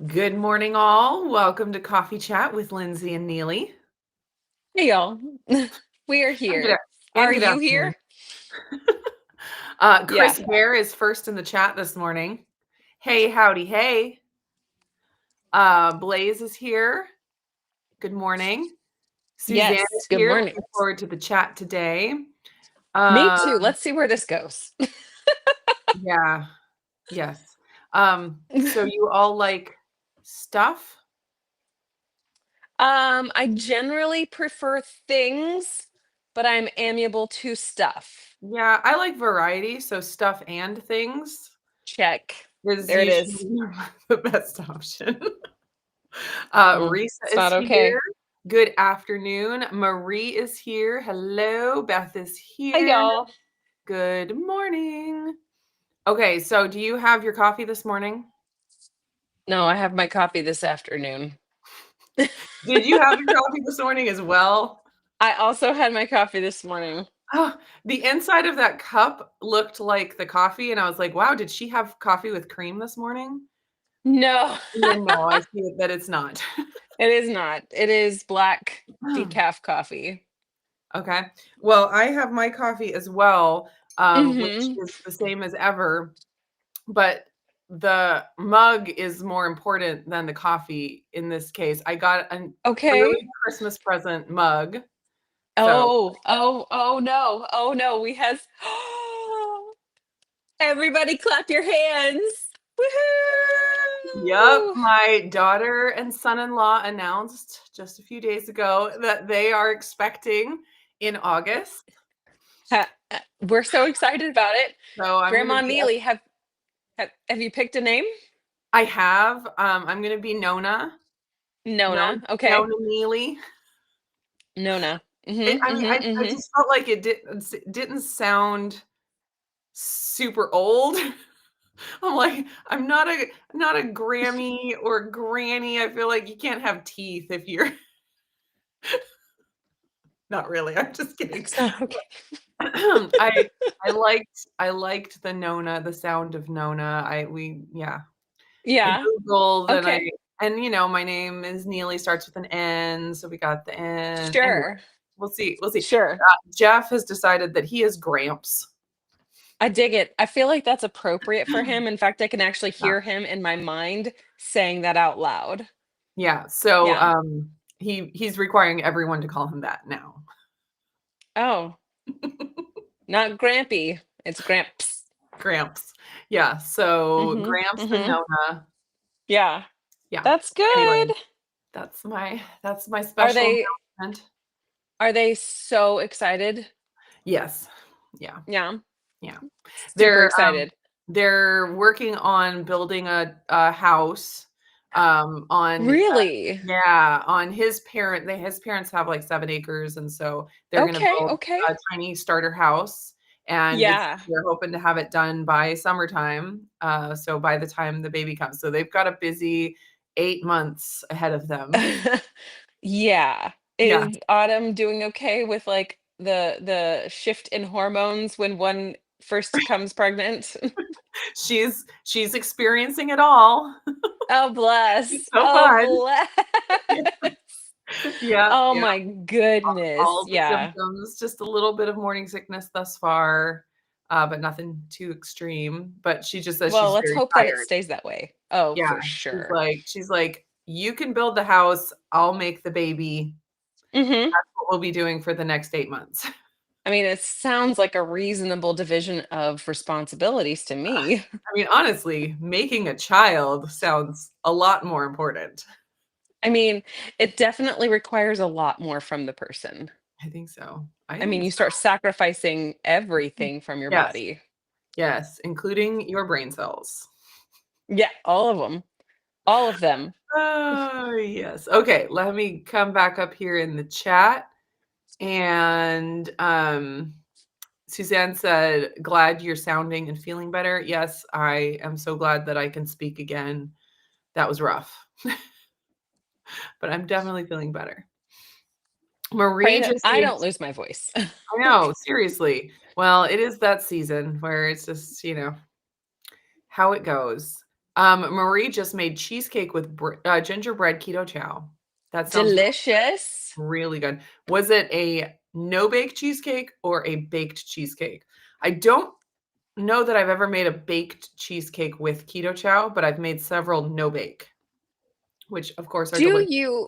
Good morning, all. Welcome to Coffee Chat with Lindsey and Neely. Hey y'all, we are And good, here. and Are good you afternoon. here? Chris Yeah. Bear is first in the chat this morning. Hey, howdy, hey. Blaze is here. Good morning. Suzanne is Yes. Good here. morning. Looking forward to the chat today. Me Uh, too. Let's see where this goes. yeah, yes. So you all like stuff? I generally prefer things, but I'm amiable to stuff. Yeah, I like variety, so stuff and things Check. is There it usually is. the best option. Mm, Risa it's is not here. okay. Good afternoon. Marie is here. Hello. Beth is Hi here. y'all. Good morning. Okay, so do you have your coffee this morning? No, I have my coffee this afternoon. Did you have your coffee this morning as well? I also had my coffee this morning. Oh, the inside of that cup looked like the coffee, and I was like, wow, did she have coffee with cream this morning? No, And then no, I see that it's not. it is not. It is black decaf coffee. Okay. Well, I have my coffee as well, which Hmm. is the same as ever. But the mug is more important than the coffee in this case. I got an early Okay. Christmas present mug. So, Oh no. Oh no. We has everybody clap your hands. yep, Woohoo! my daughter and son-in-law announced just a few days ago that they are expecting in August. We're so excited about it. So, I'm going to Grandma be Neely, have you picked a name? I have I'm going to be Nona. Nona. Okay. Nona Neely. Nona. I mean, I Mm-hmm. just felt like it didn't sound super old. I'm like, I'm not a Grammy or granny. I feel like you can't have teeth if you're not really. I'm just kidding. It's not okay. I I liked the Nona, the sound of Nona. Yeah. I Yeah. Googled Okay. and my name is Neely, starts with an N, so we got the N. Anyway, Sure. we'll see. We'll see. Sure. Jeff has decided that he is Gramps. I dig it. I feel like that's appropriate for him. In fact, I can actually Yeah. hear him in my mind saying that out loud. Yeah. So Yeah. he's requiring everyone to call him that now. Oh, not Grampy. It's Gramps. Gramps. Yeah. So Mhm, Gramps and mhm. Nona. Yeah, Yeah. that's good. Anyway, that's my Are special they announcement. are they so excited? Yes. Yeah. Yeah, Yeah. super They're excited. they're working on building a house on Really? his parents have like 7 acres, and so they're going to Okay, build okay. a tiny starter house, and Yeah. they're hoping to have it done by summertime, so by the time the baby comes, so they've got a busy 8 months ahead of them. Yeah. Yeah. Is Autumn doing okay with like the shift in hormones when one first comes pregnant? She's experiencing it all. Oh, It's bless. so Oh, fun. Yeah. bless. Yeah, Oh yeah. my goodness. All the Yeah. symptoms, just a little bit of morning sickness thus far, but nothing too extreme. But she just says Well, she's let's very hope that it tired. stays that way. Oh, Yeah, for she's sure. like she's like, "You can build the house, I'll make the baby. Mhm. That's what we'll be doing for the next 8 months." I mean, it sounds like a reasonable division of responsibilities to me. I mean, honestly, making a child sounds a lot more important. I mean, it definitely requires a lot more from the person. I think so. I I mean, think you start sacrificing everything from your yes, body. yes, including your brain cells. Yeah, all of them. All of them. Oh, yes. Okay, let me come back up here in the chat. And Suzanne said, glad you're sounding and feeling better. Yes, I am so glad that I can speak again. That was rough, but I'm definitely feeling better. Pray Marie that just I don't needs, lose my voice. I know, seriously. Well, it is that season where it's just, how it goes. Marie just made cheesecake with gingerbread keto chow. That sounds Delicious. really good. Was it a no-bake cheesecake or a baked cheesecake? I don't know that I've ever made a baked cheesecake with keto chow, but I've made several no-bake, which of course are Do delicious. you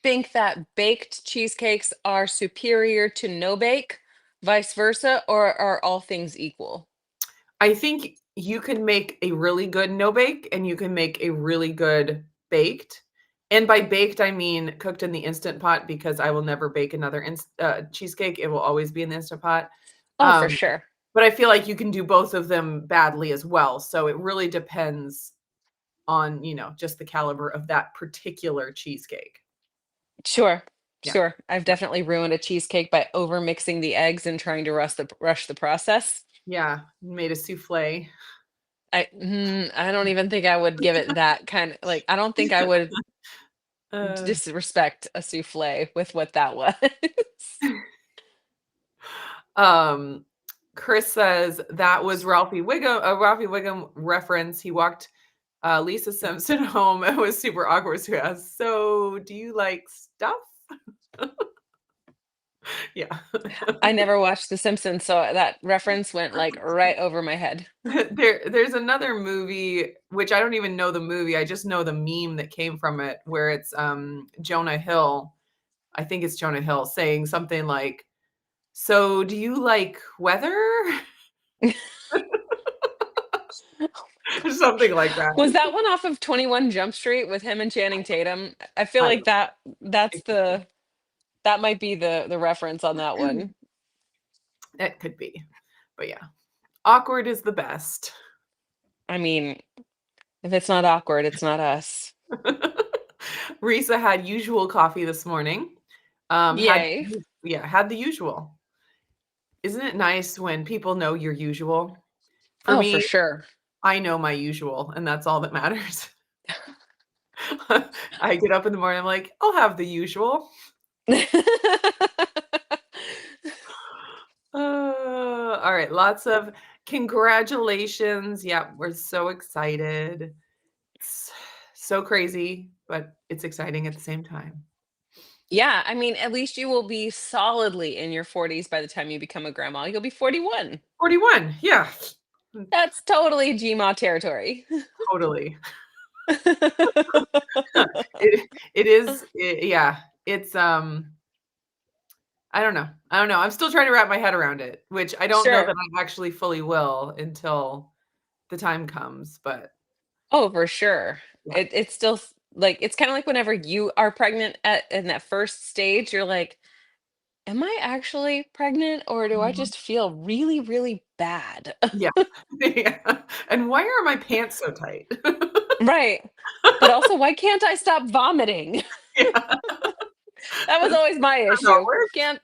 think that baked cheesecakes are superior to no bake, vice versa, or are all things equal? I think you can make a really good no-bake and you can make a really good baked. And by baked, I mean cooked in the Instant Pot because I will never bake another cheesecake. It will always be in the Instant Pot. Oh, for Um, sure. but I feel like you can do both of them badly as well. So it really depends on, just the caliber of that particular cheesecake. Sure. Yeah. Sure. I've Yeah. definitely ruined a cheesecake by over mixing the eggs and trying to rush the process. Yeah. Made a souffle. I don't even think I would give it that kind of like I don't think I would Uh, disrespect a souffle with what that was. um, Chris says that was Ralphie Wiggum, a Ralphie Wiggum reference. He walked Lisa Simpson home. It was super awkward. So he asked, "So, do you like stuff?" Yeah. I never watched The Simpsons, so that reference went like right over my head. There's another movie, which I don't even know the movie. I just know the meme that came from it, where it's Jonah Hill. I think it's Jonah Hill saying something like, "So, do you like weather?" Something like that. Was that one off of 21 Jump Street with him and Channing Tatum? I feel I like that's that might be the reference on that one. It could be. But yeah, awkward is the best. I mean, if it's not awkward, it's not us. Risa had usual coffee this morning. Had Yay. yeah, had the usual. Isn't it nice when people know your usual? For Oh, for me, sure. I know my usual, and that's all that matters. I get up in the morning, I'm like, "I'll have the usual." All right, lots of congratulations. Yeah, we're so excited. It's so crazy, but it's exciting at the same time. Yeah, I mean, at least you will be solidly in your 40s by the time you become a grandma. You'll be 41. 41, yeah, That's totally GMA territory. totally. It is, yeah, it's, I don't know, I'm still trying to wrap my head around it, which I don't know that Sure. I actually fully will until the time comes, but Oh, for sure. yeah. It's still like it's kind of like whenever you are pregnant at in that first stage, you're like, am I actually pregnant or do I Mhm. just feel really, really bad? Yeah. Yeah, and why are my pants so tight? Right. But also, why can't I stop vomiting? Yeah, That was that's always my how it issue. works.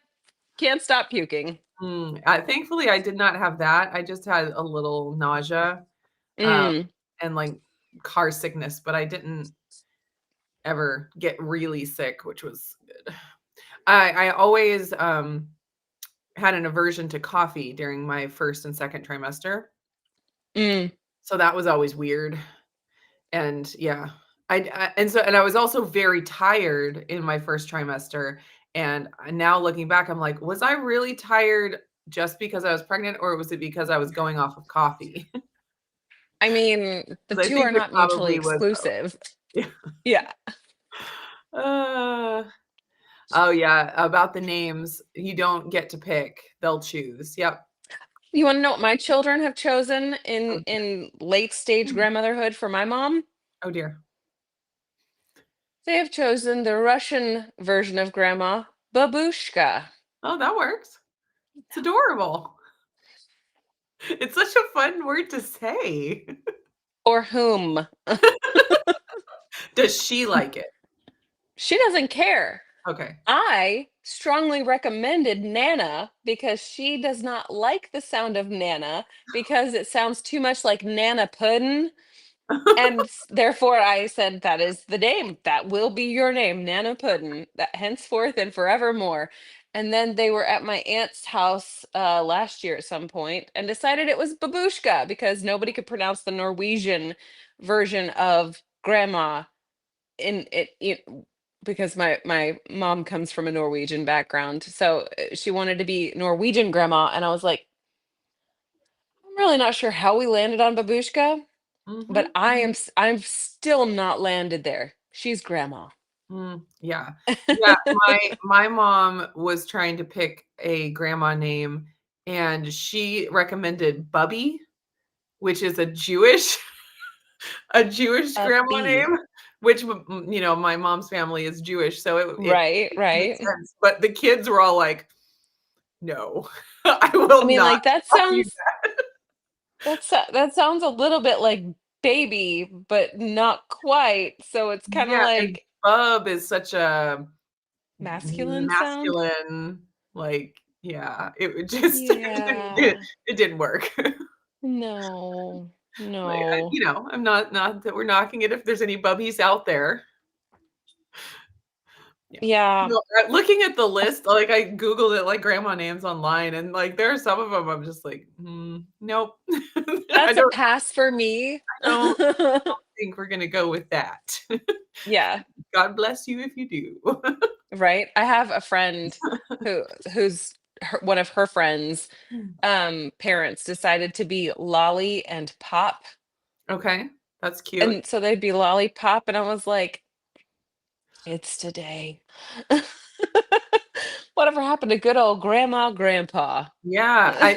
Can't stop puking. Thankfully, I did not have that. I just had a little nausea, um, Mm. and, like, car sickness, but I didn't ever get really sick, which was good. I always, had an aversion to coffee during my 1st and 2nd trimester, Mm. so that was always weird, and yeah, and I was also very tired in my 1st trimester, and now looking back, I'm like, "Was I really tired just because I was pregnant, or was it because I was going off of coffee?" I mean, the 'Cause I two think are it not mutually probably was both. exclusive. Yeah. Yeah. Uh, oh, yeah, about the names, you don't get to pick, they'll choose. Yep. You want to know what my children have chosen Oh, in late stage dear. grandmotherhood for my mom? Oh, dear. They have chosen the Russian version of grandma, babushka. Oh, that works. It's adorable. It's such a fun word to say. For whom? Does she like it? She doesn't care. Okay. I strongly recommended Nana because she does not like the sound of Nana because it sounds too much like Nana Puddin'. And therefore I said that is the name. That will be your name, Nana Puddin', that henceforth and forevermore. And then they were at my aunt's house last year at some point and decided it was babushka because nobody could pronounce the Norwegian version of grandma in because my mom comes from a Norwegian background. So she wanted to be Norwegian grandma, and I was like, I'm really not sure how we landed on babushka, but Mhm, I'm still not landed there. She's grandma. yeah. Yeah, my mom was trying to pick a grandma name, and she recommended Bubby, which is a Jewish grandma B. name, which, my mom's family is Jewish, so it Right, made right. sense, but the kids were all like, "No, I I will mean, not like that call you sounds that sounds a little bit like baby, but not quite. So it's kind of Yeah, and like bub is such a masculine sound. masculine, like, yeah, it just Yeah. it didn't work. No. Like, No. I'm not that we're knocking it if there's any bubbies out there. Yeah. Yeah. Looking at the list, like, I Googled it, like, grandma names online, and, like, there are some of them I'm just like, nope. I That's a don't pass for me. I don't think we're gonna go with that. Yeah, God bless you if you do. right. I have a friend who who's one of her friends parents decided to be Lolly and Pop. Okay, that's cute. And so they'd be Lollipop and I was like, it's today. Whatever happened to good old grandma, grandpa? Yeah,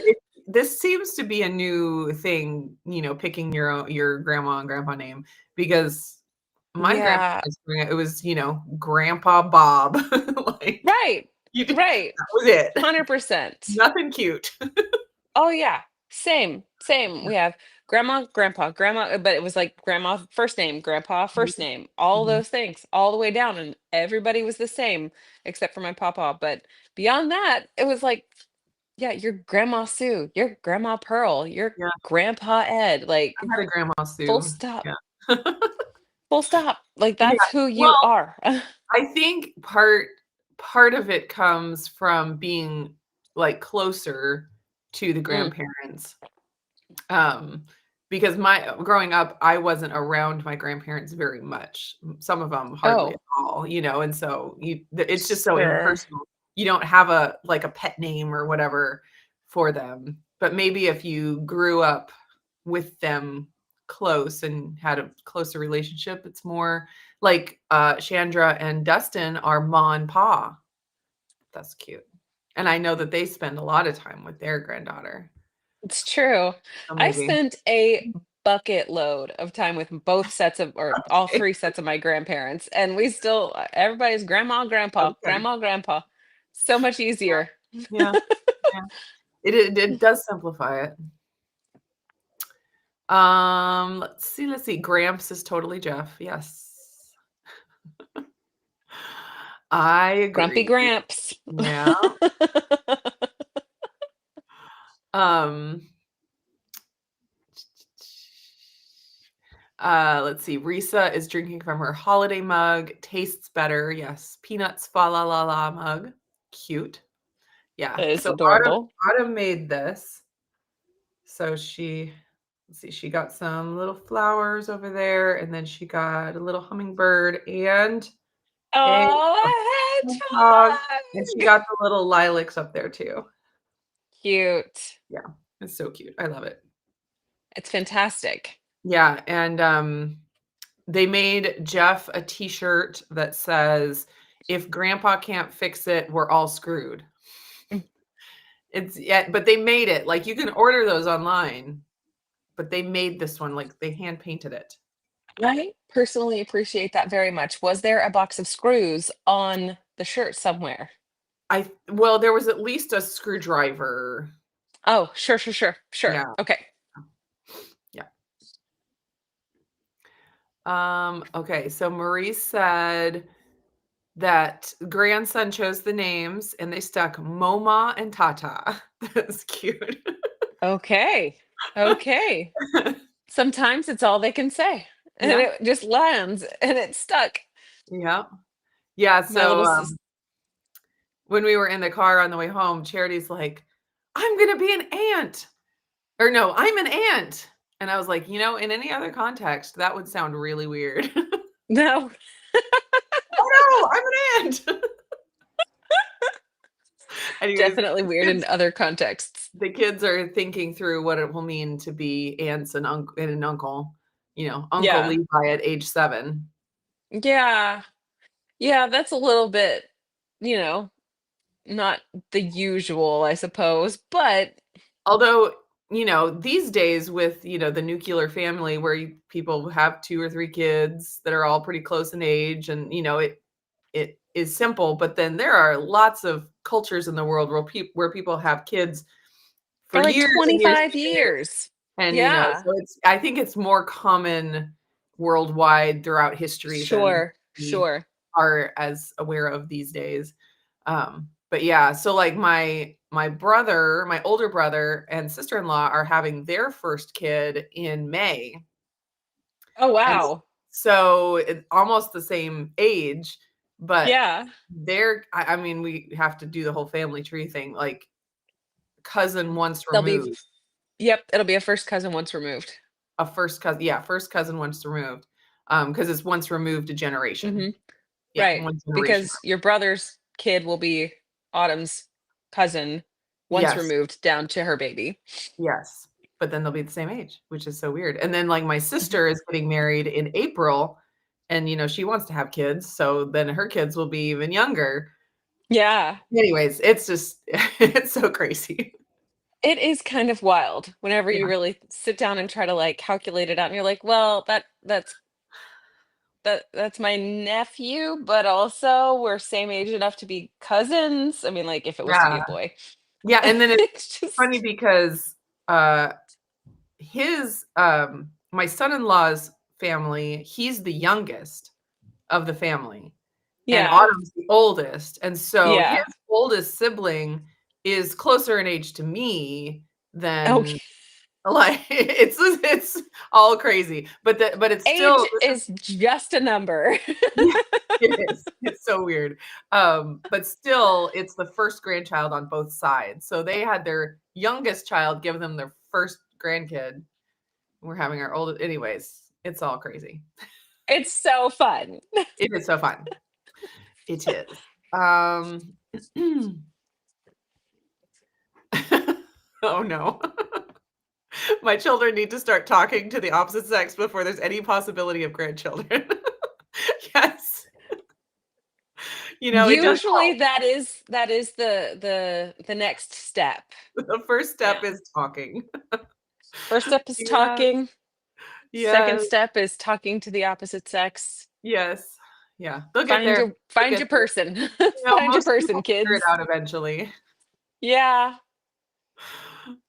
this seems to be a new thing, picking your grandma and grandpa name because my Yeah, grandparents, it was, Grandpa Bob. Like, right, right. that was it. 100%. Nothing cute. Oh yeah, same, same. We have grandma, grandpa, grandma, but it was like grandma first name, grandpa first name, all Mhm. those things, all the way down, and everybody was the same except for my papa. But beyond that, it was like, yeah, your grandma Sue, your grandma Pearl, your Yeah, grandpa Ed, I like had a grandma full Sue. stop, Yeah. full stop. Like Yeah. that's who you Well, are. I think part of it comes from being, like, closer to the Mm. grandparents. Because my growing up, I wasn't around my grandparents very much. Some of them hardly at Oh, all, and so it's just so sure. impersonal. You don't have like a pet name or whatever for them. But maybe if you grew up with them close and had a closer relationship, it's more like Chandra and Dustin are Ma and Pa. That's cute. And I know that they spend a lot of time with their granddaughter. It's true. So I maybe. spent a bucket load of time with both sets of, or all three sets of my grandparents, and we still, everybody's grandma, grandpa, Okay. grandma, grandpa. So much easier. Yeah, yeah. It does simplify it. Let's see. Gramps is totally Jeff. Yes. I Grumpy agree. Gramps. Yeah. Um, let's see. Risa is drinking from her holiday mug. Tastes better. Yes. Peanuts fa la la la mug. Cute. Yeah. It's So adorable. Autumn made this. So let's see, she got some little flowers over there, and then she got a little hummingbird and a Oh, dog, and she hedgehog. got the little lilacs up there too. Cute. Yeah, it's so cute. I love it. It's fantastic. Yeah, and they made Jeff a T-shirt that says, "If Grandpa can't fix it, we're all screwed." Mm. But they made it. Like, you can order those online, but they made this one. Like, they hand painted it. I personally appreciate that very much. Was there a box of screws on the shirt somewhere? Well, there was at least a screwdriver. Oh, sure, sure, sure, sure. Yeah, Okay. yeah. Okay, so Marie said that grandson chose the names and they stuck Moma and Tata. That's cute. Okay. Okay. Sometimes it's all they can say. And Yeah, it just lands and it's stuck. yeah. Yeah, My so, little sis when we were in the car on the way home, Charity's like, "I'm gonna be an aunt." Or no, "I'm an aunt." And I was like, in any other context, that would sound really weird. No, "Oh, no, I'm an aunt." Anyways, definitely weird in other contexts. the kids are thinking through what it will mean to be aunts and an uncle, Uncle Yeah. Levi at age 7. Yeah. Yeah, that's a little bit, you know, not the usual, I suppose, but Although, these days with, the nuclear family where people have 2 or 3 kids that are all pretty close in age and, it is simple, but then there are lots of cultures in the world where people have kids for for like years and years 25 and years. years. And, Yeah. so I think it's more common worldwide throughout history than Sure. we Sure. are as aware of these days. But yeah, so like my older brother and sister-in-law are having their first kid in May. Oh, And wow. so it's almost the same age, but Yeah. I mean, we have to do the whole family tree thing, like cousin once They'll be removed. Yep, it'll be a first cousin once removed. A first cousin, yeah, first cousin once removed. Because it's once removed a generation. Mhm. Yeah, Right, one generation. because your brother's kid will be Autumn's cousin once Yes, removed down to her baby. yes. But then they'll be the same age, which is so weird. And then like my Mhm. sister is getting married in April and she wants to have kids, so then her kids will be even younger. Yeah. Anyways, it's just it's so crazy. It is kind of wild whenever you Yeah. really sit down and try to, like, calculate it out, and you're like, "Well, that's my nephew, but also we're same age enough to be cousins." I mean, like, if it was to be Yeah. a boy. Yeah, and then it's It's funny just because, my son-in-law's family, he's the youngest of the family, and Yeah, Autumn's the oldest, and so his yeah. oldest sibling is closer in age to me than Okay. like, it's all crazy, but it's Age still this is is just a number. yeah, it is. It's so weird. But still, it's the first grandchild on both sides. So they had their youngest child give them their first grandkid. We're having our oldest anyways, it's all crazy. It's so fun. It is so fun. It is. Um, oh no. My children need to start talking to the opposite sex before there's any possibility of grandchildren. Yes. It does Usually help. that is the next step. The first step Yeah. is talking. First step is Yeah. talking. Second Yes. step is talking to the opposite sex. Yes. Yeah. They'll get there. They'll Find get your there. person. Find your Most person, people figure it kids. out eventually. Yeah.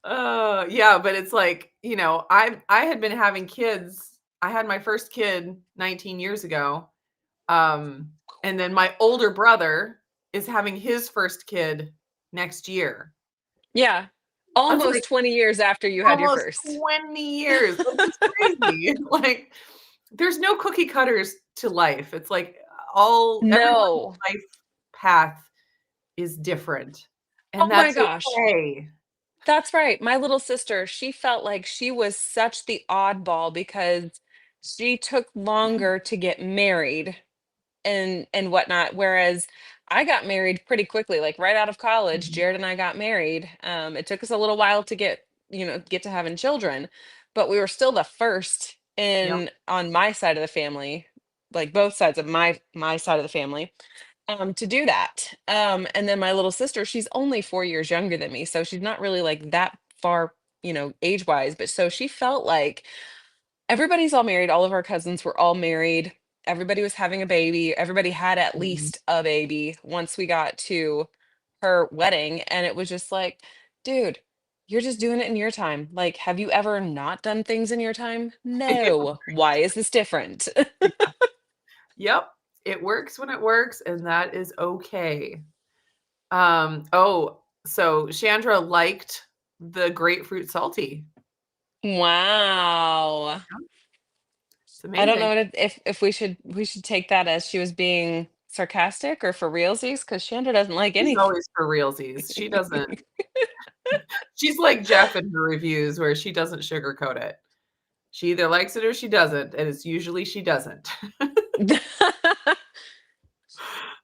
Yeah, but it's like, I had been having kids. I had my first kid 19 years ago. Um, and then my older brother is having his first kid next year. Yeah. I was like, Almost 20 years after you had your almost first. 20 years. Like, it's crazy. Like, there's no cookie cutters to life. It's like everyone's No. life path is different, and Oh my that's gosh. okay. That's right. My little sister, she felt like she was such the oddball because she took longer to get married and whatnot. Whereas I got married pretty quickly, like right out of college. Mhm. Jared and I got married. It took us a little while to get to having children, but we were still the first Yep. in on my side of the family, like both sides of my side of the family, to do that. And then my little sister, she's only 4 years younger than me, so she's not really like that far, age wise. But so she felt like everybody's all married. All of our cousins were all married. Everybody was having a baby. Everybody had at Mhm. least a baby once we got to her wedding. And it was just like, dude, you're just doing it in your time. Like, have you ever not done things in your time? No. Why is this different? Yep. It works when it works, and that is okay. So Chandra liked the grapefruit salty. Wow. Yeah, it's I don't amazing. know if we should take that as she was being sarcastic or for realsies? Because Chandra doesn't like She's anything. always for realsies. She doesn't. She's like Jeff in her reviews where she doesn't sugarcoat it. She either likes it or she doesn't, and it's usually she doesn't.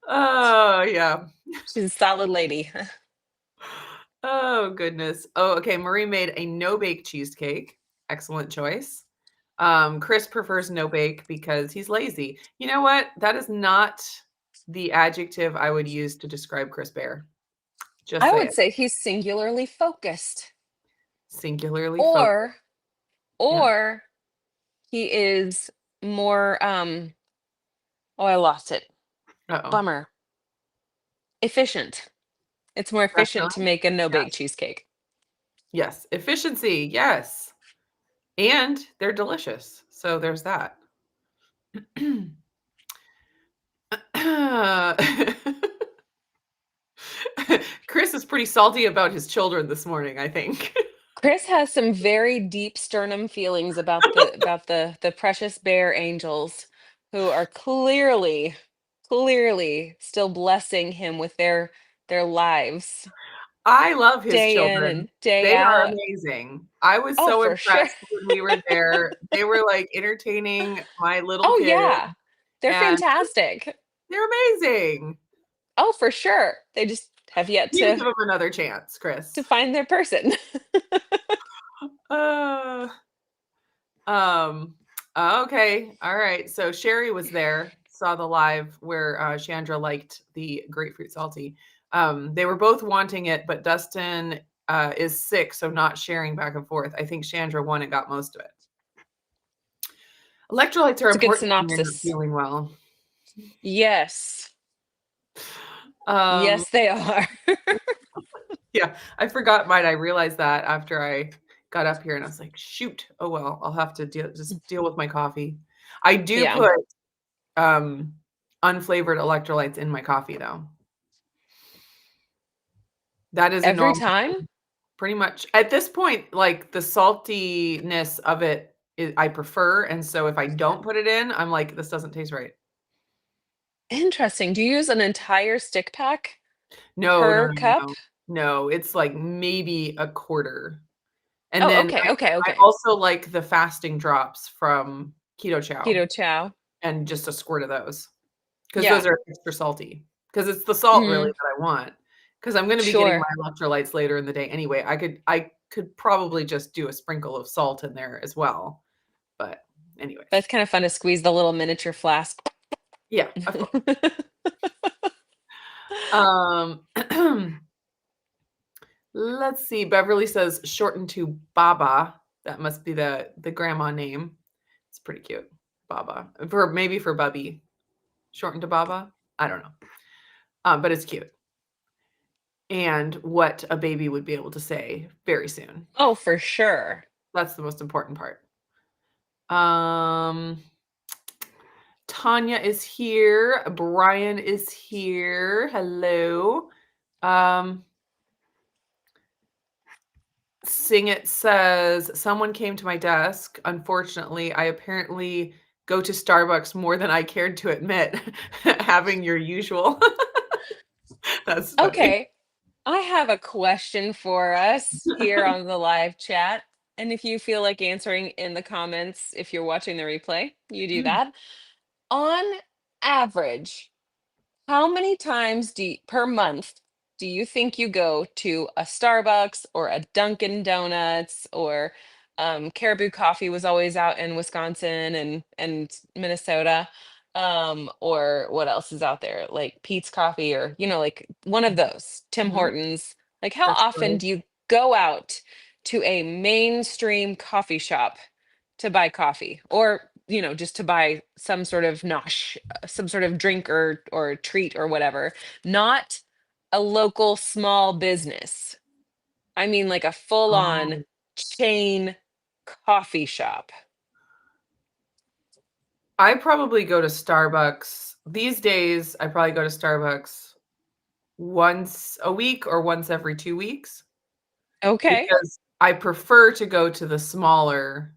Oh, yeah. She's a solid lady. Oh, goodness. Oh, okay. Marie made a no-bake cheesecake. Excellent choice. Chris prefers no-bake because he's lazy. You know what? That is not the adjective I would use to describe Chris Bear. Just I say would it. say he's singularly focused. Singularly focused. Or Yeah. or he is more oh, I lost it. Uh-oh. Bummer. Efficient. It's more efficient to Definitely. make a no-bake Yes. cheesecake. Yes. Efficiency. Yes. And they're delicious. So there's that. Chris is pretty salty about his children this morning, I think. Chris has some very deep sternum feelings about the precious bear angels who are clearly still blessing him with their lives I love his day in children. and day They are out. amazing. I was Oh, so for sure. impressed when we were there. They were, like, entertaining my little Oh kid, yeah. They're and fantastic. they're amazing. Oh, for sure. They just have yet You need to give them another chance, Chris. to find their person. Uh, um, okay. All right. So Sherry was there, saw the live where, Chandra liked the grapefruit salty. They were both wanting it, but Dustin, is sick, so not sharing back and forth. I think Chandra won and got most of it. Electrolytes are It's a good important when you're not synopsis. feeling well. Yes. Um, Yes, they are. yeah, I forgot mine. I realized that after I got up here and I was like, shoot, oh well, I'll have to just deal with my coffee. I do Yeah. put um unflavored electrolytes in my coffee though. That is a Every normal time? pretty much. At this point, like the saltiness of it I prefer, and so if I don't put it in, I'm like, this doesn't taste right. Interesting. Do you use an entire stick pack No, no, per no, cup? no. No, it's like maybe a quarter. And Oh, then okay, I okay. also like the fasting drops from KetoChow KetoChow. and just a squirt of those because those Yeah. are extra salty. Because it's the salt really Mhm. that I want. Because 'Cause I'm gonna be getting Sure. my electrolytes later in the day anyway. I could probably just do a sprinkle of salt in there as well, but But anyways. it's kind of fun to squeeze the little miniature flask. Yeah, of course. Um, let's see, Beverly says shortened to Baba. That must be the grandma name. It's pretty cute. Baba. For Bubby. Shortened to Baba? I don't know. But it's cute. And what a baby would be able to say very soon. Oh, for sure. That's the most important part. Um, Tanya is here. Brian is here. Hello. Um, Sing It says, someone came to my desk. Unfortunately, I apparently go to Starbucks more than I cared to admit, having your usual. That's funny. Okay. I have a question for us here on the live chat. And if you feel like answering in the comments, if you're watching the replay, you do that. On average, how many times per month do you think you go to a Starbucks or a Dunkin' Donuts or Caribou Coffee was always out in Wisconsin and Minnesota, or what else is out there like Pete's Coffee or like one of those Tim Mhm. Hortons. Like how That's often funny. do you go out to a mainstream coffee shop to buy coffee or just to buy some sort of nosh, some sort of drink or treat or whatever, not a local small business. I mean like a full-on Oh. chain coffee shop. I probably go to Starbucks. These days, I probably go to Starbucks once a week or once every 2 weeks Okay. because I prefer to go to the smaller,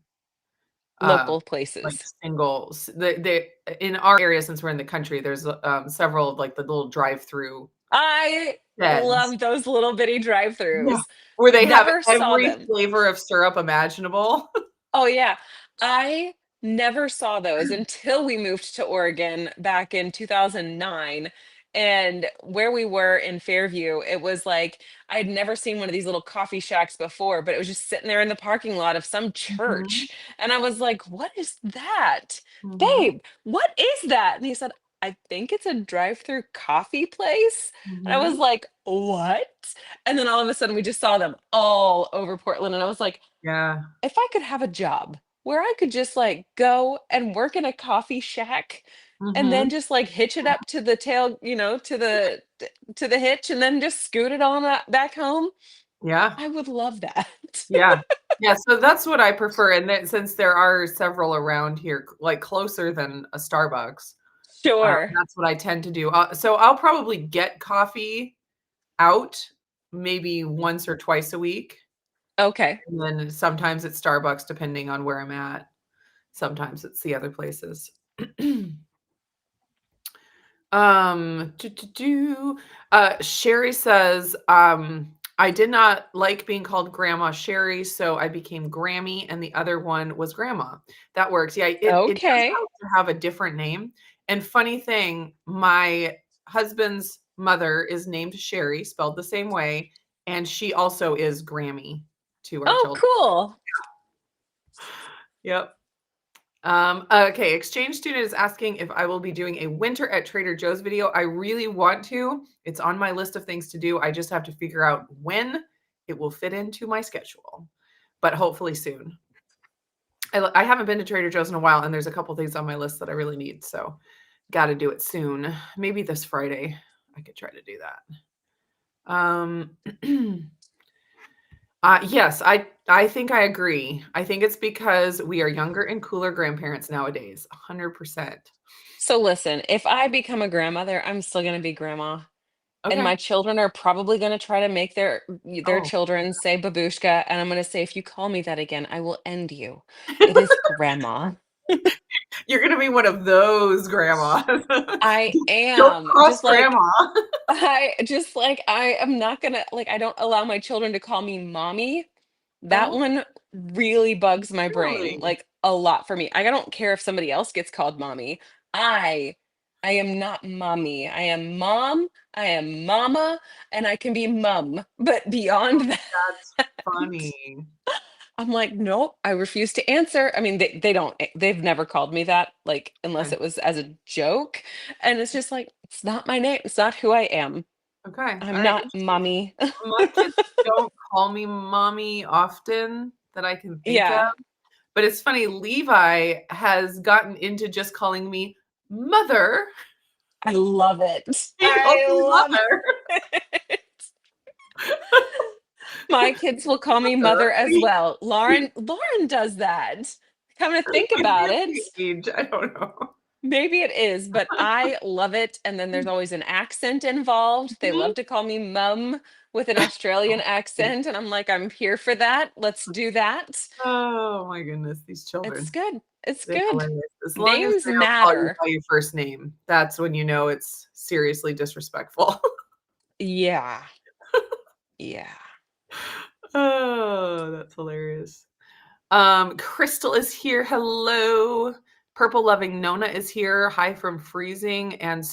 Local like places. singles. They in our area, since we're in the country, there's several of like the little drive-through I sheds. love those little bitty Yeah. drive-throughs. Where they have Never saw every them. flavor of syrup imaginable. Oh, yeah. I never saw those until we moved to Oregon back in 2009. And where we were in Fairview, it was like I'd never seen one of these little coffee shacks before, but it was just sitting there in the parking lot of some Mhm, church. And I was like, what is that? mhm, Babe, what is that? And he said, I think it's a drive-through coffee place. And I was mhm. like, what? And then all of a sudden we just saw them all over Portland. And I was like, Yeah. if I could have a job where I could just like go and work in a coffee shack and then Mhm. just like hitch it up to the tail, to the hitch and then just scoot it on back home, Yeah. I would love that. Yeah. Yeah, so that's what I prefer, and then since there are several around here, like, closer than a Starbucks, Sure. that's what I tend to do. So I'll probably get coffee out maybe once or twice a week, Okay. and then sometimes it's Starbucks depending on where I'm at. Sometimes it's the other places. Do, do, do. Sherry says, I did not like being called Grandma Sherry, so I became Grammy, and the other one was Grandma. That works. Yeah, it does Okay. help to have a different name. And funny thing, my husband's mother is named Sherry, spelled the same way, and she also is Grammy to our Oh, children. cool. Yep. Okay, exchange student is asking if I will be doing a winter at Trader Joe's video. I really want to. It's on my list of things to do. I just have to figure out when it will fit into my schedule, but hopefully soon. I haven't been to Trader Joe's in a while, and there's a couple things on my list that I really need, so got to do it soon. Maybe this Friday I could try to do that. Yes, I think I agree. I think it's because we are younger and cooler grandparents nowadays. 100%. So listen, if I become a grandmother, I'm still going to be grandma. And Okay. my children are probably going to try to make their Oh, children say babushka, and I'm going to say, if you call me that again, I will end you. It is grandma. you're gonna be one of those grandmas. I Don't am cross grandma. I am not gonna like I don't allow my children to call me mommy. That Oh, one really bugs my brain, really? like a lot for me. I don't care if somebody else gets called mommy. I I am not mommy. I am mom, I am mama, and I can be mum. But beyond That's that, funny. I'm like, nope, I refuse to answer. I mean, they don't, they've never called me that, like, unless Okay. it was as a joke. And it's just like, it's not my name. It's not who I am. Okay. I'm All right. not Interesting. mommy. My kids don't call me mommy often that I can think of, Yeah, but it's funny, Levi has gotten into just calling me mother. I love it. He calls I me love mother. it. My kids will call me Mother. mother as well. Lauren does that. Come to think Might be about at it. the age. I don't know. Maybe it is, but I love it. And then there's always an accent involved. They Mhm. love to call me mum with an Australian accent. And I'm like, I'm here for that. Let's do that. Oh my goodness, these It's children. good. It's They're good. hilarious. As long as Names they don't call you matter. by your first name, that's when you know it's seriously disrespectful. Yeah. Yeah. Oh, that's hilarious. Crystal is here. Hello. Purple loving Nona is here. Hi from freezing and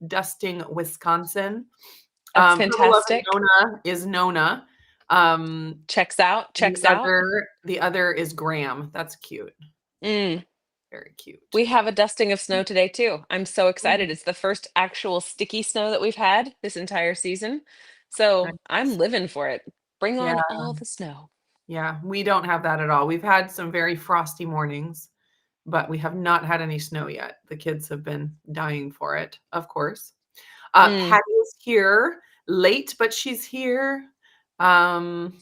dusting Wisconsin. That's Purple loving fantastic. Nona is Nona. Um, Checks out. the Checks out. other is Graham. That's cute. Mm. Very cute. We have a dusting of snow today too. I'm so excited. Mm, It's the first actual sticky snow that we've had this entire season. So I'm nice. living for it. Bring Yeah, on all the snow. yeah. We don't have that at all. We've had some very frosty mornings, but we have not had any snow yet. The kids have been dying for it, of course. Mm. Patty is here, late, but she's here. Um,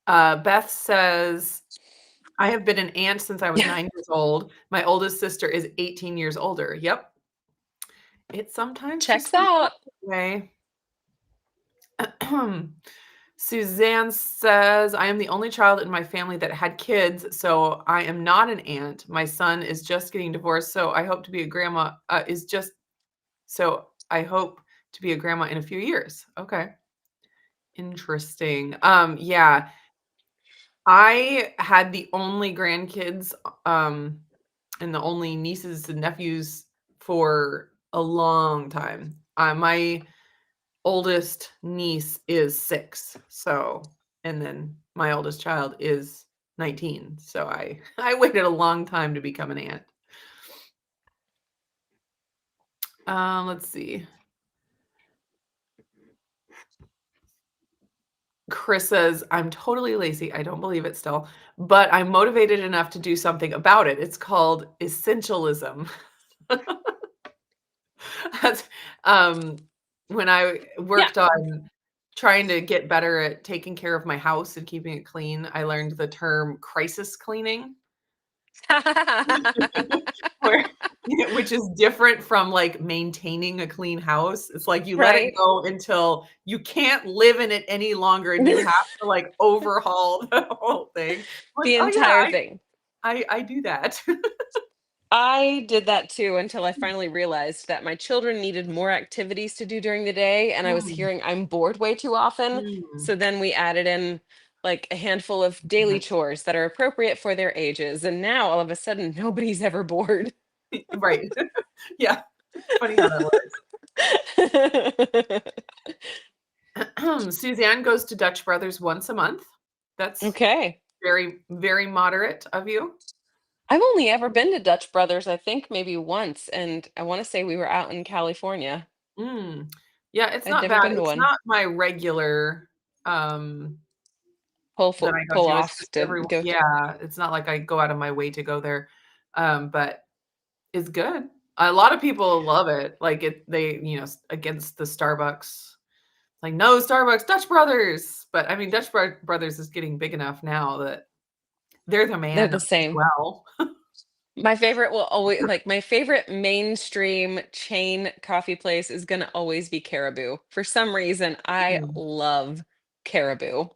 Beth says, I have been an aunt since I was 9 years old. My oldest sister is 18 years older. Yep. It sometimes just Checks works out out. that way. Suzanne says, I am the only child in my family that had kids, so I am not an aunt. My son is just getting divorced, so I hope to be a grandma. So I hope to be a grandma in a few years. Okay. Interesting. Yeah, I had the only grandkids, and the only nieces and nephews for a long time. My oldest niece is 6, and then my oldest child is 19, so I I waited a long time to become an aunt. Let's see. Chris says, "I'm totally lazy, I don't believe it still, but I'm motivated enough to do something about it. It's called essentialism." That's, um, when I Yeah. worked on trying to get better at taking care of my house and keeping it clean, I learned the term crisis cleaning, where which is different from, like, maintaining a clean house. It's like you let it Right. go until you can't live in it any longer, and you have to, like, overhaul the whole thing. Like, The "Oh, yeah, entire thing. I do that." I did that too until I finally realized that my children needed more activities to do during the day, and I was Mm, hearing I'm bored way too often. mm, So then we added in like a handful of daily right. chores that are appropriate for their ages. And now all of a sudden, nobody's ever bored. Right. Yeah. Funny how that works. Suzanne goes to Dutch Brothers once a month. That's Okay. very, very moderate of you. I've only ever been to Dutch Brothers, I think maybe once, and I want to say we were out in California. Mm. Yeah, it's I'd not never bad. been to It's one. not my regular, that I go Pull to. It's off just to every go to. yeah, it's not like I go out of my way to go there, but it's good. A lot of people love it. Like, against the Starbucks. Like, "No Starbucks, Dutch Brothers!" But, I mean, Brothers is getting big enough now that they're the They're man the as same. well. My favorite will always like my favorite mainstream chain coffee place is gonna always be Caribou. For some reason, I Mm. love Caribou.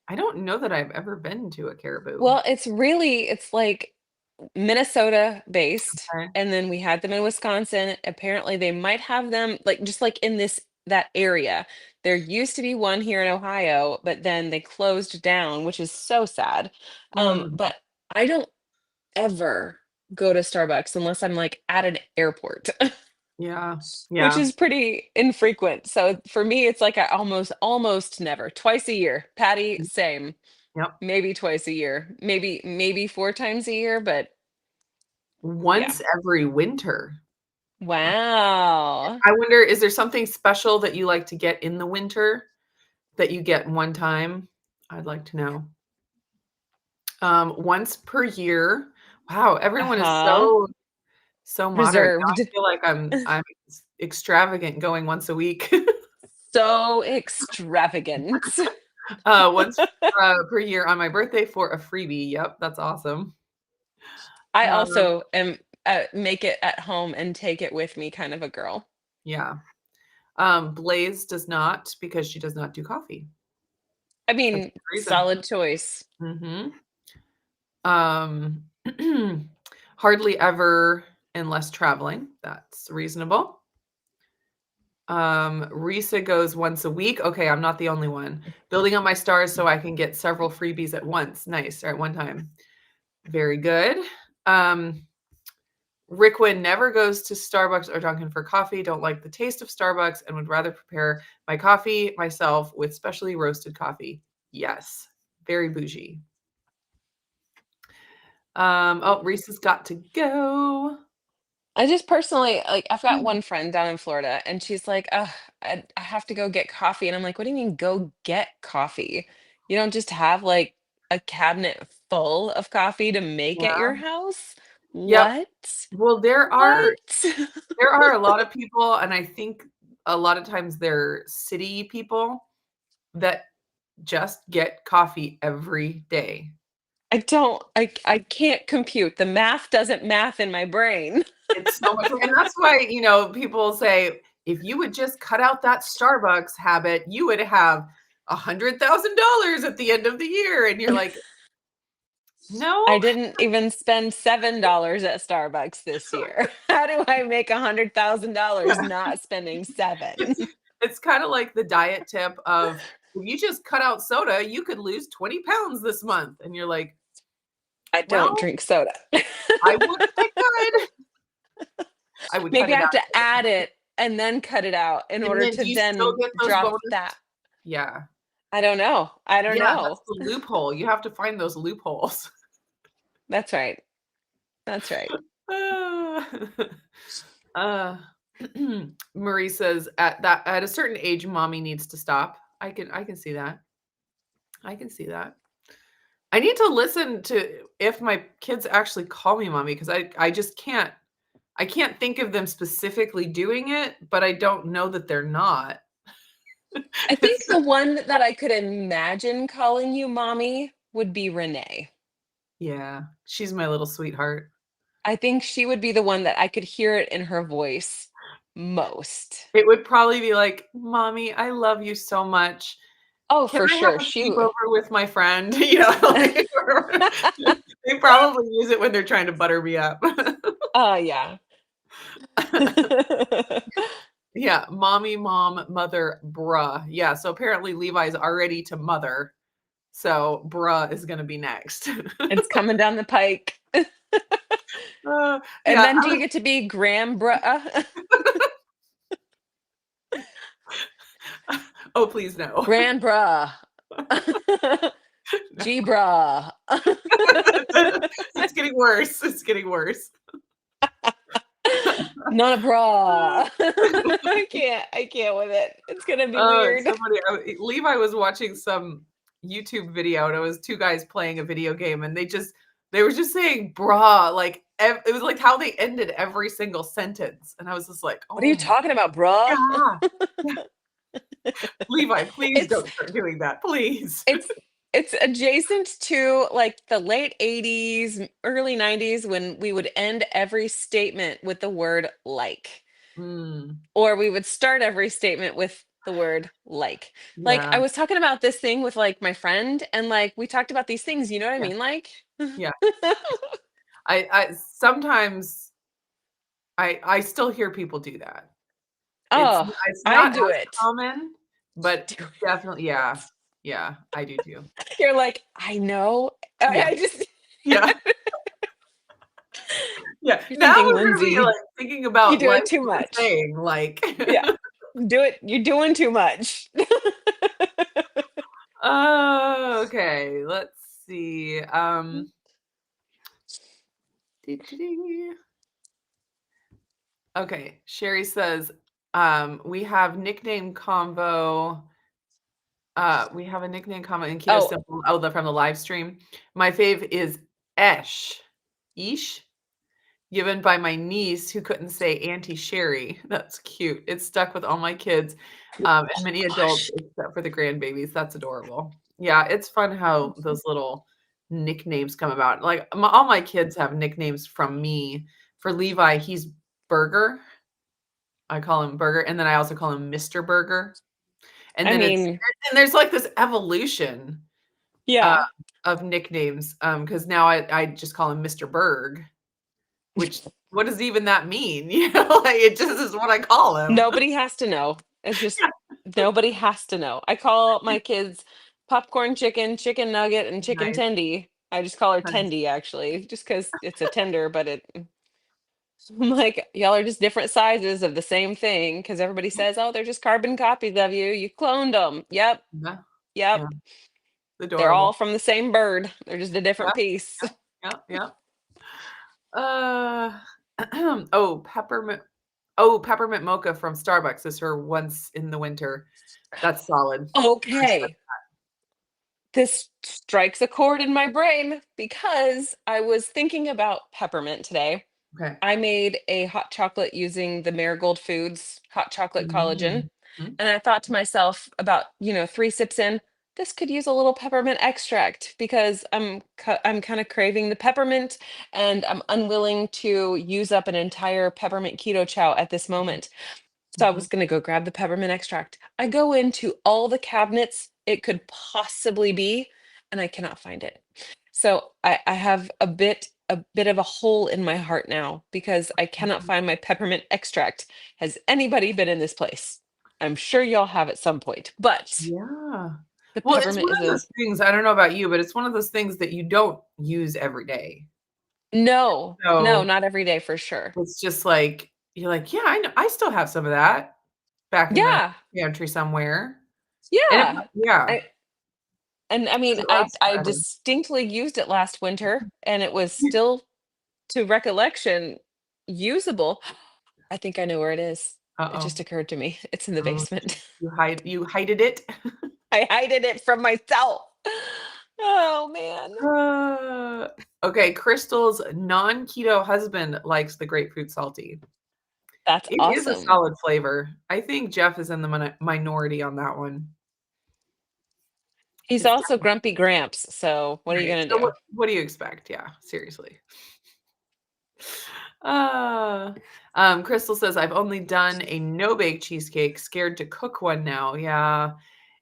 I don't know that I've ever been to a Caribou. Well, it's like Minnesota based, Okay. and then we had them in Wisconsin. Apparently, they might have them like just like in this that area. There used to be one here in Ohio, but then they closed down, which is so sad. Mm, But I don't ever go to Starbucks unless I'm like at an airport, yeah, which yeah, is pretty infrequent. So for me, it's like I almost never. Twice a year. Patty, same. yep. Maybe twice a year. Maybe four times a year, but yeah. Once every winter. Wow. I wonder, is there something special that you like to get in the winter that you get one time? I'd like to know. Once per year. Wow, everyone is Uh-huh. so moderate. Now Reserved. I feel like I'm extravagant going once a week. So extravagant. Once, per year on my birthday for a freebie. Yep, that's awesome. I Um, also am make it at home and take it with me kind of a girl. yeah. Blaze does not because she does not do coffee. I That's mean, the reason. solid choice. Mhm. Um, hardly ever unless traveling. That's reasonable. Risa goes once a week. Okay, I'm not the only one. Building up my stars so I can get several freebies at once. Nice, or at one time. Very good. Um, Rickwin never goes to Starbucks or Dunkin' for coffee. Don't like the taste of Starbucks and would rather prepare my coffee myself with specially roasted coffee. Yes, very bougie. Oh, Reese has got to go. I just personally like I've got one friend down in Florida and she's like, I have to go get coffee. And I'm like, what do you mean go get coffee? You don't just have like a cabinet full of coffee to make at Yeah. your house? Yep. What? Well, What? there are a lot of people, and I think a lot of times they're city people that just get coffee every day. I can't compute. The math doesn't math in my brain. It's so much, and that's why, people say, "If you would just cut out that Starbucks habit, you would have $100,000 at the end of the year. And you're like, no. I didn't even spend $7 at Starbucks this year. How do I make $100,000 not spending seven? It's kind of like the diet tip of if you just cut out soda, you could lose 20 pounds this month. And you're like, I don't well, drink soda. I would if I could. I would cut Maybe I it have out. to add it and then cut it out in And order then to do you still then get those drop bonus? that. Yeah. I don't know. I don't Yeah, that's know. the loophole. You have to find those loopholes. That's right. That's right. Ah. Uh, Marie says at a certain age, mommy needs to stop. I can see that. I can see that. I need to listen to if my kids actually call me mommy because I just can't think of them specifically doing it, but I don't know that they're not. I think It's the one that I could imagine calling you mommy would be Renee. yeah, she's my little sweetheart. I think she would be the one that I could hear it in her voice most. It would probably be like, "Mommy, I love you so much. Oh, Can for I have sure. a She would. sleepover with my friend?" Like, they probably use it when they're trying to butter me up. Oh, yeah. Yeah, mommy, mom, mother, bruh. Yeah, so apparently Levi's already to mother, so bruh is gonna be next. It's coming down the pike. And Yeah, then do you get to be Grambra? oh, please no. Grandbra. No. Gbra. It's getting worse, it's getting worse. Not a bra. I can't with it. It's gonna be Oh, it's weird. so funny. Levi was watching some YouTube video, and it was 2 guys playing a video game, and they were just saying "brah," like, it was like how they ended every single sentence, and I was just like, What are you "Oh my talking about, bra? god. Yeah. Levi, please It's don't start doing that, please." it's it's adjacent to like the late 80s, early 90s when we would end every statement with the word like, Mm, or we would start every statement with the word like. Like yeah, I was talking about this thing with like my friend and like we talked about these things, you know what I yeah, mean? Like yeah. I sometimes I still hear people do that. oh, It's I not do as it. common, but definitely yeah. Yeah, I do too. You're like, I know. Yeah, I just yeah, yeah. you're Now thinking, we're gonna be, Lindsay, like, thinking you're about life doing too with a much. saying, like Yeah. Do it. You're doing too much. oh, okay, let's see, okay, Sherry says, "We have nickname convo we have a nickname comment in Keto Oh, Simple." Oh, from the live stream. My fave is Esh. Ish? Given by my niece who couldn't say Auntie Sherry. That's cute. It's stuck with all my kids, and many adults gosh. except for the grandbabies. That's adorable. Yeah, it's fun how those little nicknames come about. Like, all my kids have nicknames from me. For Levi, he's Burger. I call him Burger, and then I also call him Mr. Burger. And I then mean, there's, like, this evolution, uh, yeah. of nicknames, because now I just call him Mr. Berg. Which what does even that mean? You know, like, it just is what I call him. Nobody has to know. It's just Yeah, nobody has to know. I call my kids popcorn chicken, chicken nugget, and chicken nice, tendy. I just call her nice. tendy actually, just because it's a tender, but it I'm like, y'all are just different sizes of the same thing because everybody says, oh, they're just carbon copies of you. You cloned them. Yep. Yeah, Yep. yeah, They're all adorable. from the same bird. They're just a Yeah, different piece. yeah, yeah, yeah. Oh, peppermint mocha from Starbucks is her once in the winter. That's solid. I said Okay. This strikes a chord in my brain because I was thinking about peppermint today. okay. I made a hot chocolate using the Marigold Foods hot chocolate collagen. Mhm. Mhm. And I thought to myself about, 3 sips in, this could use a little peppermint extract because I'm kind of craving the peppermint and I'm unwilling to use up an entire peppermint keto chow at this moment. So I Mhm. was going to go grab the peppermint extract. I go into all the cabinets it could possibly be, and I cannot find it. So I have a bit of a hole in my heart now because I cannot find my peppermint extract. Has anybody been in this place? I'm sure y'all have at some point, but Yeah. the Well, it's peppermint one is of a those things, I don't know about you, but it's one of those things that you don't use every day. no, no, So, not every day for sure. it's just like, you're like, "Yeah, I know I still have some of that back in the Yeah, pantry somewhere." And it yeah. yeah, I and I mean, because it I lasts I forever. distinctly used it last winter, and it was still, to recollection, usable. I think I know where it is. It Uh-oh. just occurred to me. It's in the Oh, basement. you hided it? I hided it from myself. Oh man. Uh, okay, Crystal's non-keto husband likes the grapefruit salty. That's It is a awesome. solid flavor. I think Jeff is in the minority on that one. He's It's also Grumpy Gramps, so what are you right. gonna So do? what do you expect? Yeah, seriously. Uh, Crystal says, "I've only done a no-bake cheesecake, scared to cook one now." Yeah.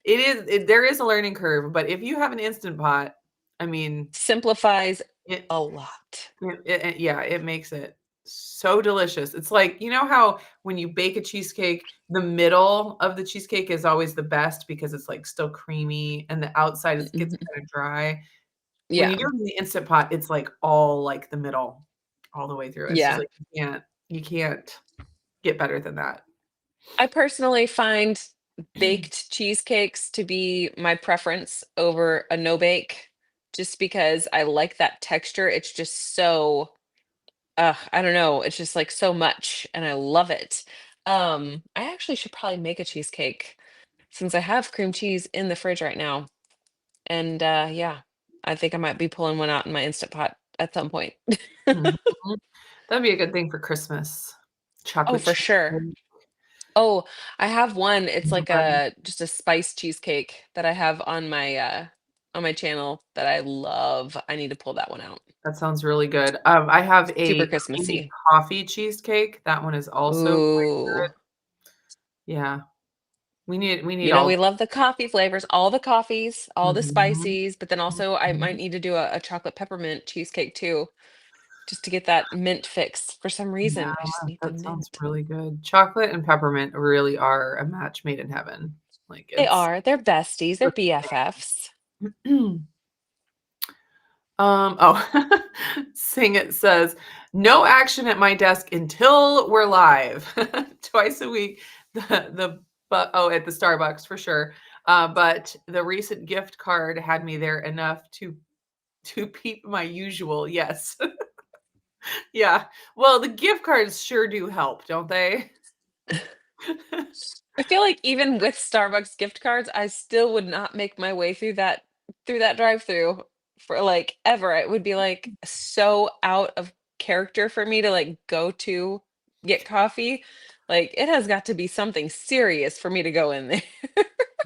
There is a learning curve, but if you have an Instant Pot, I mean, Simplifies it a lot. yeah, it makes it so delicious. It's like, you know how when you bake a cheesecake, the middle of the cheesecake is always the best because it's, like, still creamy and the outside is gets Mhm. kinda dry? When Yeah. you do it in the Instant Pot, it's, like, all, like, the middle all the way through. It's just Yeah. like you can't get better than that. I personally find baked cheesecakes to be my preference over a no bake just because I like that texture. It's just so I don't know, it's just like so much and I love it. I actually should probably make a cheesecake since I have cream cheese in the fridge right now. And yeah, I think I might be pulling one out in my Instant Pot at some point. Mhm. That'd be a good thing for Christmas. Oh, Chocolate for chip sure. Oh, I have one. It's like gingerbread. a just a spice cheesecake that I have on my channel that I love. I need to pull that one out. That sounds really good. I have Super a creamy Christmassy. coffee cheesecake. That one is also quite Ooh. good. Yeah. We need You know, all we love the coffee flavors, all the coffees, all the Mhm. spices, but then also I might Mhm. need to do a chocolate peppermint cheesecake too, just to get that mint fix. For some Yeah, reason, I just need the that sounds mint. really good. Chocolate and peppermint really are a match made in heaven. Like, They it's are. They're besties. They're BFFs. Oh, Sing It says, "No action at my desk until we're live." Twice a week, at the Starbucks for sure. But the recent gift card had me there enough to peep my usual. Yes. Yeah. Well, the gift cards sure do help, don't they? I feel like even with Starbucks gift cards, I still would not make my way through that drive-through for like ever. It would be like so out of character for me to like go to get coffee. Like it has got to be something serious for me to go in there.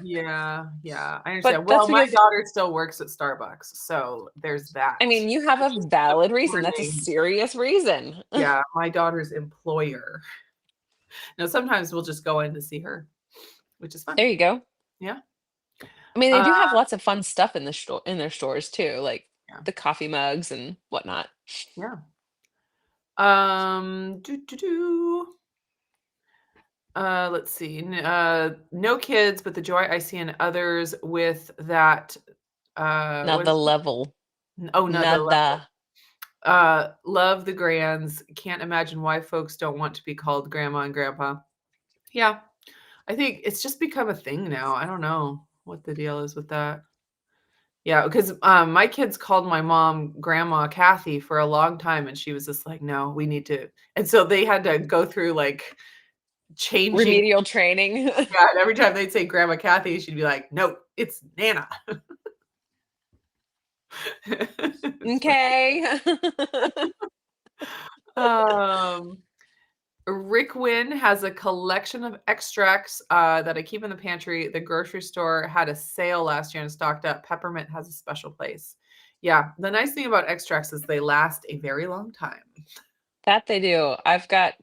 Yeah, yeah, I But understand. that's Well, my because daughter still works at Starbucks, so there's I that. mean, you have a Just the valid reason. That's a morning. serious reason. Yeah, my daughter's employer. Now, sometimes we'll just go in to see her, which is fun. There you go. Yeah. I mean, they Uh, do have lots of fun stuff in the store in their stores too, like yeah, the coffee mugs and whatnot. yeah. Doo, doo, doo. Let's see. No kids, but the joy I see in others with that, what Nada is it? level. Oh, another level. Nada. Love the grands. Can't imagine why folks don't want to be called grandma and grandpa. Yeah, I think it's just become a thing now. I don't know what the deal is with that. Yeah, because, my kids called my mom Grandma Kathy for a long time, and she was just like, "No, we need to," and so they had to go through, like, changing. Remedial training. Yeah, and every time they'd say Grandma Kathy, she'd be like, "No, it's Nana." It's funny. Okay. Um, Rick Wynn has a collection of extracts, that I keep in the pantry. The grocery store had a sale last year and stocked up. Peppermint has a special place. Yeah, the nice thing about extracts is they last a very long time. That they do. I've got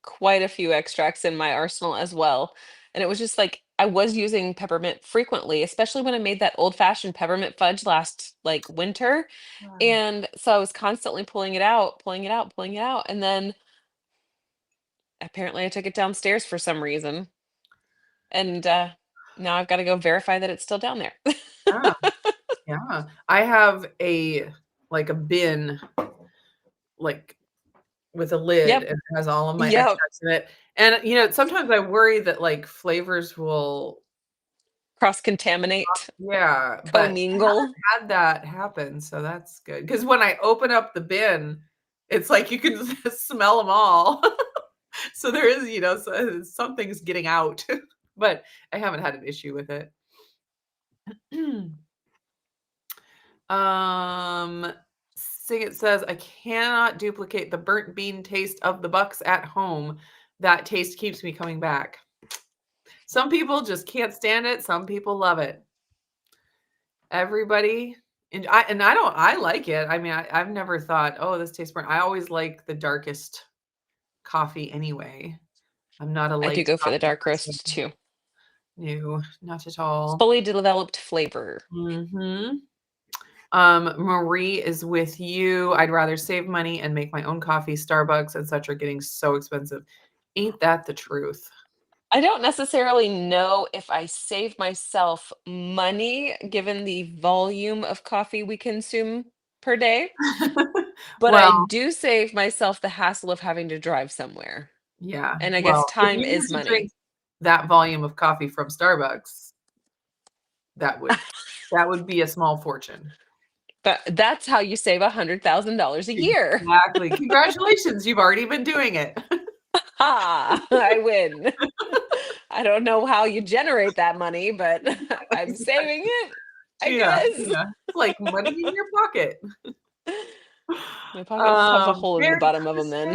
quite a few extracts in my arsenal as well. And it was just like I was using peppermint frequently, especially when I made that old-fashioned peppermint fudge last like winter. Wow. And so I was constantly pulling it out, pulling it out, pulling it out. And then apparently I took it downstairs for some reason. And now I've got to go verify that it's still down there. Yeah, yeah. I have a bin, like, with a lid, Yep. and it has all of my Yep. extracts in it, and, sometimes I worry that, like, flavors will Cross contaminate, yeah, but I commingle. haven't had that happen, so that's good. Because when I open up the bin, it's like you can smell them all. So there is, something's getting out, but I haven't had an issue with it. Um, Sing It says, "I cannot duplicate the burnt bean taste of the Bucks at home. That taste keeps me coming back." Some people just can't stand it, some people love it. Everybody I like it. I mean, I've never thought, "Oh, this tastes burnt." I always like the darkest coffee anyway. I'm not a I do light go for the coffee dark person. roast too. No, not at all. Fully developed flavor. Mhm. Marie is with you. "I'd rather save money and make my own coffee. Starbucks and such are getting so expensive." Ain't that the truth? I don't necessarily know if I save myself money given the volume of coffee we consume per day, but I Well, do save myself the hassle of having to drive somewhere. yeah. And I guess Well, if time you is had to drink money. that volume of coffee from Starbucks, that would that would be a small fortune. But that's how you save $100,000 a year. Exactly. Congratulations, you've already been doing it. Ha! I win. I don't know how you generate that money, but I'm saving it, I Yeah, guess. yeah. It's like money in your pocket. My pockets have a hole in the Merry bottom of them then.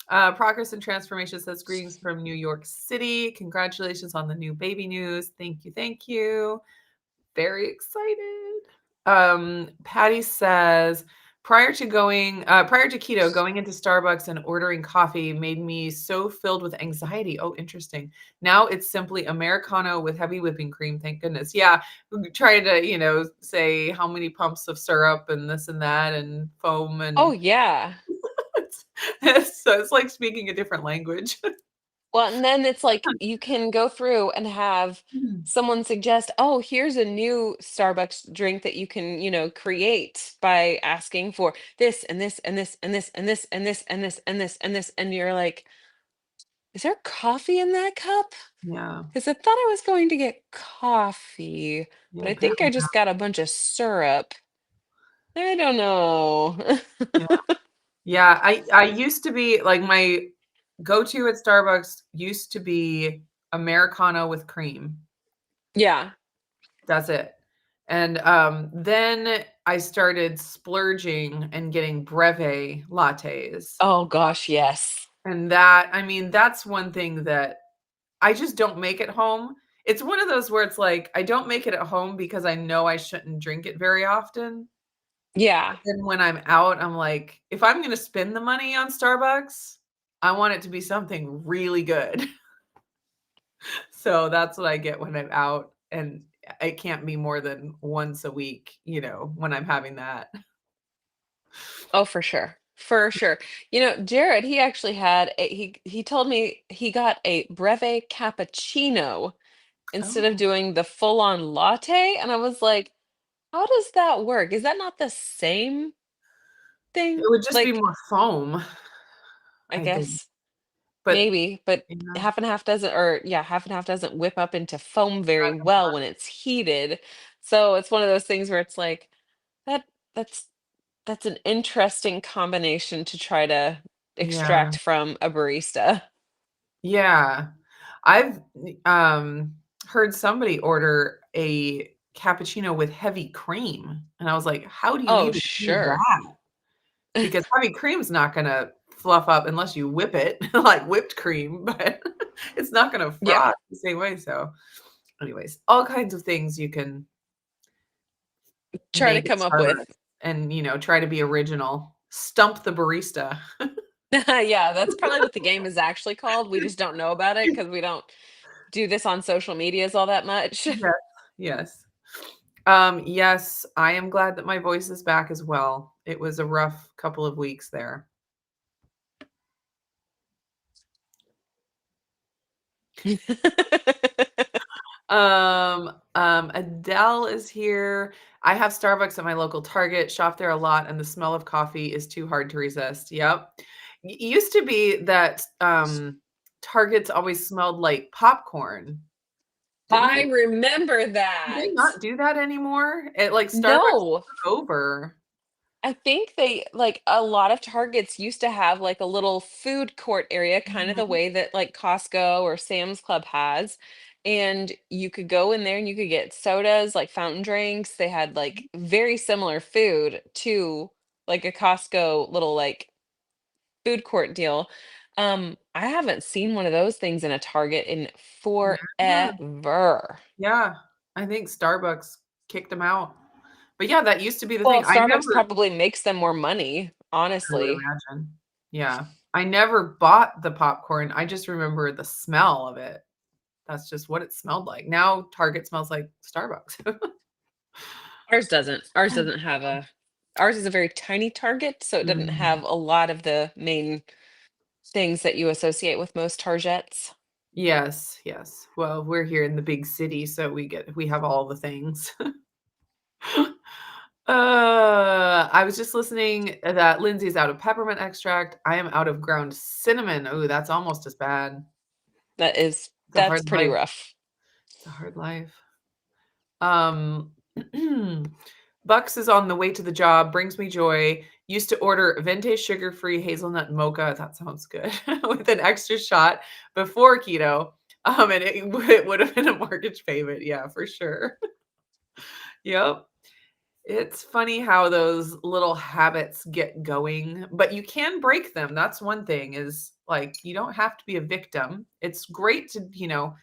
Christmas. Progress and Transformation says, "Greetings from New York City. Congratulations on the new baby news. Thank you, thank you. Very excited." Patty says, prior to keto, going into Starbucks and ordering coffee made me so filled with anxiety." Oh, interesting. "Now it's simply Americano with heavy whipping cream. Thank goodness." Yeah. Try to, say how many pumps of syrup and this and that and foam Oh, and yeah. so it's like speaking a different language. Well, and then it's like you can go through and have someone suggest, "Oh, here's a new Starbucks drink that you can, create by asking for this and this and this and this and this and this and this and this and this." And you're like, "Is there coffee in that cup? Yeah. Because I thought I was going to get coffee, but Yeah, I think apparently I just got a bunch of syrup. I don't know." not. Yeah, I used to be like my go-to at Starbucks used to be Americano with cream. Yeah. That's it. And, then I started splurging and getting breve lattes. Oh gosh, yes. And that I mean, that's one thing that I just don't make at home. It's one of those where it's like, I don't make it at home because I know I shouldn't drink it very often. Yeah. Then when I'm out, I'm like, if I'm gonna spend the money on Starbucks, I want it to be something really good. So that's what I get when I'm out, and it can't be more than once a week, when I'm having that. Oh, for sure. For sure. Jared, he actually he told me he got a breve cappuccino instead of Oh, doing the full-on latte, and I was like, "How does that work? Is that not the same it thing?" would just be Like, more foam, I I think, guess but maybe, but yeah, half and half doesn't, or yeah, half and half doesn't whip up into foam very well when it's heated. So it's one of those things where it's like that that's that's an interesting combination to try to yeah, extract from a barista. yeah. I've, heard somebody order a cappuccino with heavy cream, and I was like, "How do you Oh, even do sure. that?" Because heavy cream's not gonna fluff up unless you whip it like whipped cream, but it's not gonna Yeah. froth the same way, so anyways, all kinds of things you can Try to make at come up with. Starbucks and, try to be original. Stump the barista. Yeah, that's probably what the game is actually called. We just don't know about it because we don't do this on social medias all that much. Yes, yes. Yes, I am glad that my voice is back as well. It was a rough couple of weeks there. Adele is here. I have Starbucks at my local Target, shop there a lot, and the smell of coffee is too hard to resist. Yep. It used to be that Targets always smelled like popcorn. Didn't I they? remember Do they that. not do that anymore? It like Starbucks No. took over. I think they like a lot of Targets used to have like a little food court area, kind of the Mhm. way that like Costco or Sam's Club has. And you could go in there and you could get sodas, like fountain drinks. They had like very similar food to like a Costco little like food court deal. I haven't seen one of those things in a Target in Yeah. forever. Yeah. I think Starbucks kicked them out. But yeah, that used to be the Well, thing. Starbucks probably makes them more money, I would honestly. imagine. Yeah. I never bought the popcorn. I just remember the smell of it. That's just what it smelled like. Now Target smells like Starbucks. Ours doesn't. Ours is a very tiny Target, so it doesn't Mm. have a lot of the main things that you associate with most Targets. Yes, yes. Well, we're here in the big city, so we have all the things. I was just listening that Lindsay's out of peppermint extract. I am out of ground cinnamon. Oh, that's almost as bad. It's a That's hard pretty life. rough. It's a hard life. Um, Bucks is on the way to the job, brings me joy. Used to order venti sugar-free hazelnut mocha. That sounds good. With an extra shot before keto. And it would have been a mortgage payment. Yeah, for sure. Yep. It's funny how those little habits get going, but you can break them. That's one thing is like you don't have to be a victim. It's great to,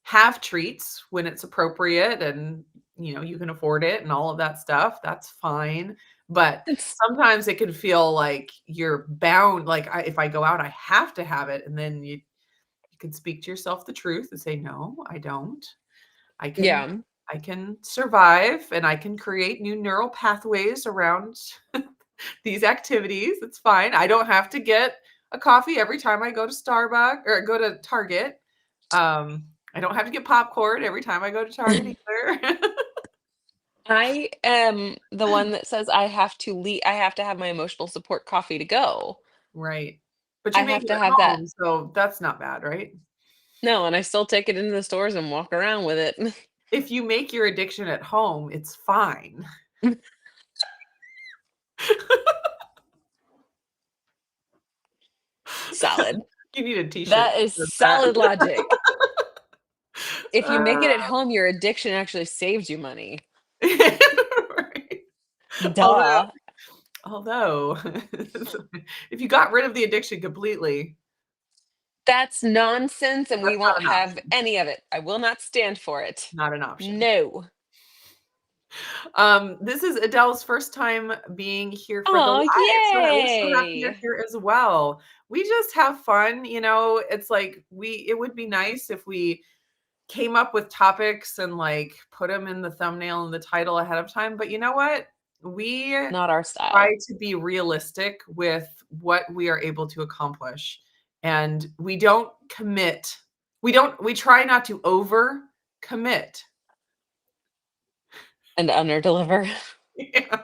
have treats when it's appropriate and you can afford it and all of that stuff. That's fine. But It's sometimes it can feel like you're bound like if I go out I have to have it and then you can speak to yourself the truth and say no, I don't. I can yeah. I can survive and I can create new neural pathways around these activities. It's fine. I don't have to get a coffee every time I go to Starbucks or go to Target. I don't have to get popcorn every time I go to Target either. I am the one that says I have to have my emotional support coffee to go. Right. But I you make have it to at have that. home, so that's not bad, right? No, and I still take it into the stores and walk around with it. If you make your addiction at home, it's fine. Solid. You need a t-shirt That is with that. solid logic. If you make it at Uh, home, your addiction actually saves you money. right. Although Duh. Although, if you got rid of the addiction completely, That's nonsense, and we that's not won't an have option. any of it. I will not stand for it. Not an option. No. This is Adele's first time being here for the Oh, live, so we're so happy you're yay. here as well. We just have fun, it's like it would be nice if we came up with topics and, like, put them in the thumbnail and the title ahead of time, but you know what? We Not our try style. to be realistic with what we are able to accomplish, and we don't commit. We try not to over commit. And underdeliver. Yeah.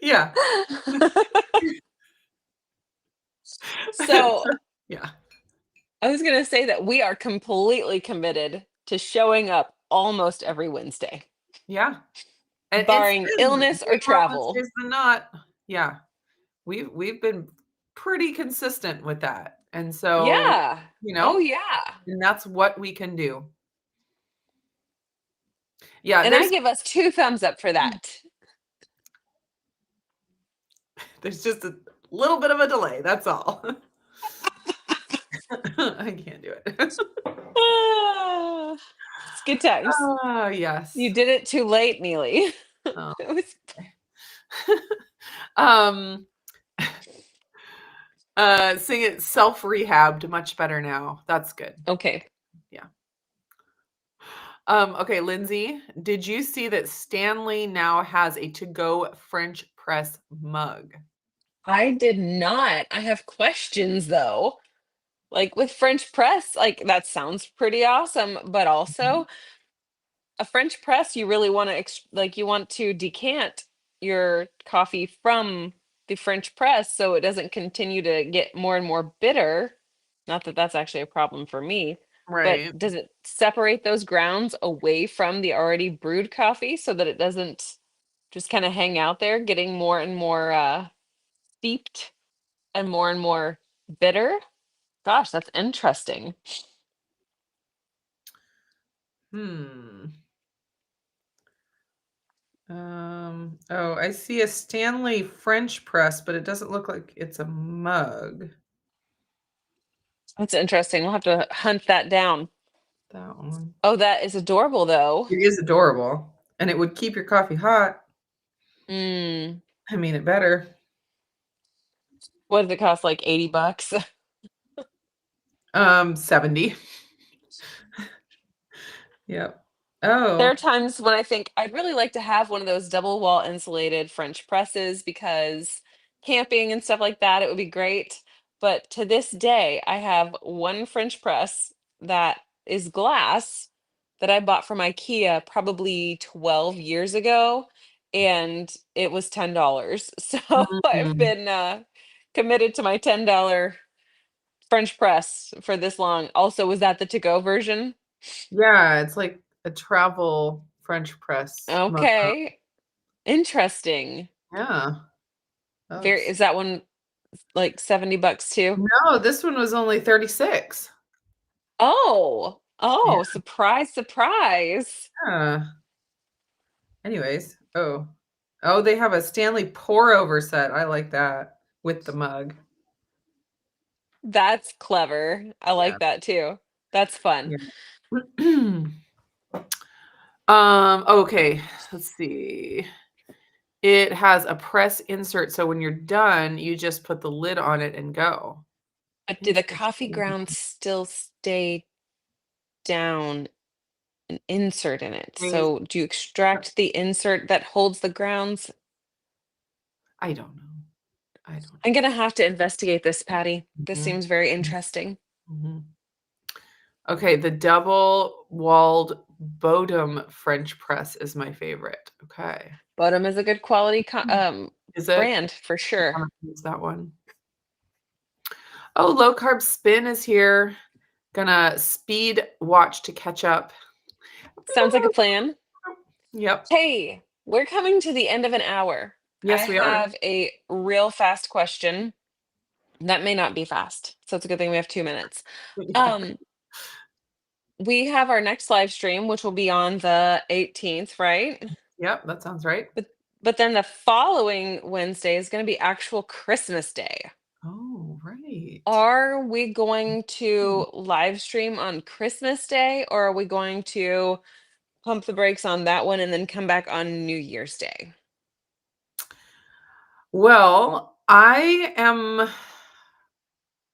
Yeah. So, Yeah. I was gonna say that we are completely committed to showing up almost every Wednesday, Yeah. And it's barring been illness way or more travel. Wednesdays than not. Yeah. We've been pretty consistent with that. And so, Yeah. you Oh, know, yeah. and that's what we can do. Yeah, And I give us 2 thumbs up for that. there's just a little bit of a delay, that's all. I can't do it. Ah, it's good times. Ah, You yes. did it too late, Neely. Oh. It was Um, Sing it self-rehabbed much better now. That's good. Okay. Yeah. Okay, Lindsay, did you see that Stanley now has a to-go French press mug? I did not. I have questions though. Like with French press, like that sounds pretty awesome, but Mhm. also a French press, you really want to like you want to decant your coffee from the French press so it doesn't continue to get more and more bitter. Not that that's actually a problem for me, but Right. does it separate those grounds away from the already brewed coffee so that it doesn't just kind of hang out there, getting more and more steeped and more bitter? Gosh, that's interesting. Hmm. Oh, I see a Stanley French press, but it doesn't look like it's a mug. That's interesting. We'll have to hunt that down. That one. Oh, that is adorable though. It is adorable. And it would keep your coffee hot. Mm. I mean, it better. What does it cost? Like 80 bucks? 70. Yep. There Oh. are times when I think I'd really like to have one of those double wall insulated French presses because camping and stuff like that, it would be great. But to this day, I have one French press that is glass that I bought from IKEA probably 12 years ago, and it was $10. So I've Mhm. been committed to my $10 French press for this long. Also, was that the to-go version? Yeah, it's like a travel French press mug. Okay. Interesting. Yeah. Very, That's is that one like 70 bucks too? No, this one was only 36. Oh, Yeah. oh, surprise, surprise. Anyways, oh. Oh, they have a Stanley pour over set. I like that with the mug. That's clever. I Yeah. like that too. That's fun. Yeah. Okay, let's see. It has a press insert, so when you're done, you just put the lid on it and go. But do the coffee Interesting. grounds still stay down an insert in it? Stays- So do you extract the insert that holds the grounds? I don't know. I don't I'm gonna have to investigate this, Patty. This know. seems very interesting. Mhm. Okay, the double-walled Bodum French press is my favorite. Okay. Bodum is a good quality Is it? brand for I sure. haven't used that one. Oh, low carb spin is here. Gonna speed watch to catch up. Sounds like a plan. Yep. Hey, we're coming to the end of an hour. I Yes, we are. have a real fast question. That may not be fast, so it's a good thing we have 2 minutes. Yeah. Um, we have our next live stream, which will be on the 18th, right? Yep, that sounds right. But but then the following Wednesday is going to be actual Christmas Day. Oh, right. Are we going to live stream on Christmas Day, or are we going to pump the brakes on that one and then come back on New Year's Day? Well, I am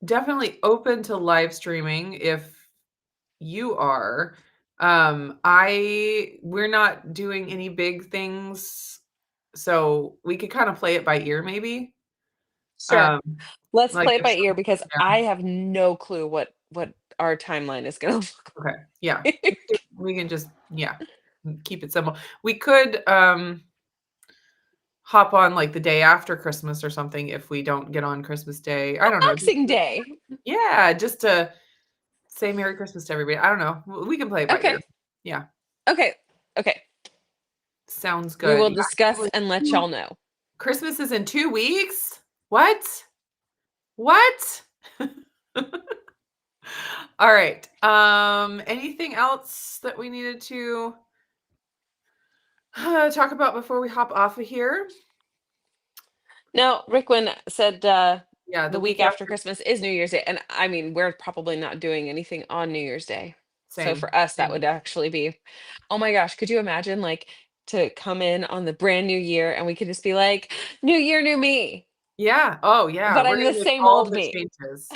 definitely open to live streaming if you are. We're not doing any big things, so we could kind of play it by ear maybe. Sure. Um, Let's like play it if by ear some because yeah, I have no clue what our timeline is gonna look okay. Yeah. like. We can just yeah, keep it simple. We could hop on like the day after Christmas or something if we don't get on Christmas Day. I don't know. Boxing Day. Yeah, just to say Merry Christmas to everybody. I don't know. We can play it by ear. Okay. Yeah, Okay. Okay. sounds We good. will Yeah, discuss actually, and let y'all know. Christmas is in 2 weeks? What? What? All right. Anything else that we needed to talk about before we hop off of here? Now, Rickwin said Yeah, the the week week after after, Christmas is New Year's Day. And I mean, we're probably not doing anything on New Year's Day. So same. for us, that Same. would actually be, oh my gosh, could you imagine like to come in on the brand new year and we could just be like, New Year, new me. Yeah. Oh, yeah. but We're I'm the gonna make same all old the me. changes.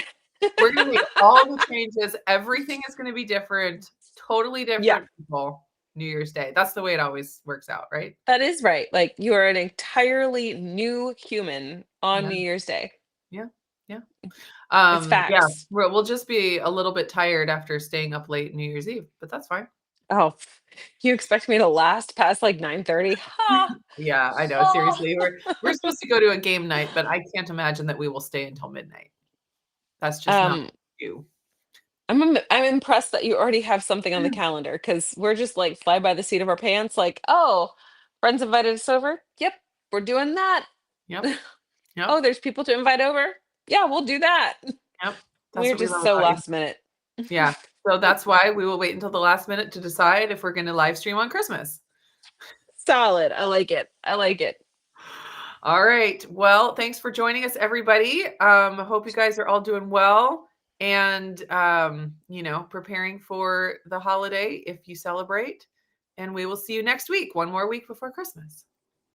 We're gonna make all the changes. Everything is gonna be different, totally Yeah, different people New Year's Day. That's the way it always works out, right? that is right. Like you are an entirely new human on Yeah. New Year's Day. Yeah. Yeah. It's Yeah, facts. we'll just be a little bit tired after staying up late New Year's Eve, but that's fine. Oh, you expect me to last past like 9:30? Ha! Yeah, I know, Oh. seriously. We're supposed to go to a game night, but I can't imagine that we will stay until midnight. That's just not Um, you. I'm impressed that you already have something on the calendar because we're just like fly by the seat of our pants. Like, oh, friends invited us over. Yep, we're doing that. Yep. Oh, Yep. there's people to invite over. Yeah, we'll do that. Yep. That's We're what we just love so about you. last minute. Yeah. So that's why we will wait until the last minute to decide if we're gonna live stream on Christmas. Solid. I like it. I like it. All right. Well, thanks for joining us, everybody. I hope you guys are all doing well and preparing for the holiday if you celebrate. And we will see you next week, one more week before Christmas.